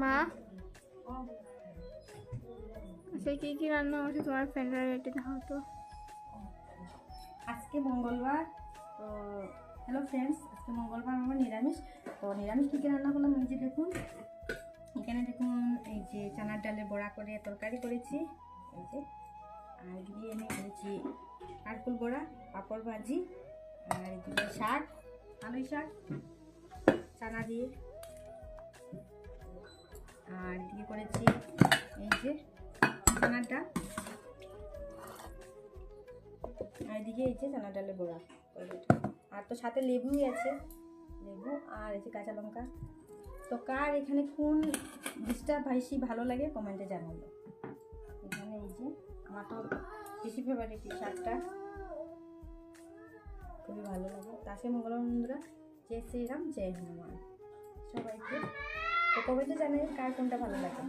মা আচ্ছা কি রান্না হচ্ছে তোমার ফেভারিট দাও তো। আজকে মঙ্গলবার, তো হ্যালো ফ্রেন্ডস, আজকে মঙ্গলবার আমার নিরামিষ। তো নিরামিষ কী কী রান্না করলাম এই যে দেখুন, এখানে দেখুন এই যে চানার ডালের বড়া করে তরকারি করেছি এই যে, আর এদিকে আমি করেছি কারকুল বড়া, পাঁপড় ভাজি, আর এদিকে শাক, আলু শাক চানা দিয়ে, আর এদিকে করেছি এই যে চানার ডাল, আর এদিকে এই যে চানার ডালের বড়া, আর তো সাথে লেবুই আছে, লেবু আর এই যে কাঁচা লঙ্কা। তো কার এখানে কোন ডিশটা বেশি ভালো লাগে কমেন্টে জানাবো। এখানে এই যে আমার তো বেশি ফেভারিট এই শাকটা, খুবই ভালো লাগে। তাছে মঙ্গলবার বন্ধুরা, জয় শ্রীরাম, জয় হনুমান সবাইকে। তো কমেন্টে জানাই কার কোনটা ভালো লাগে।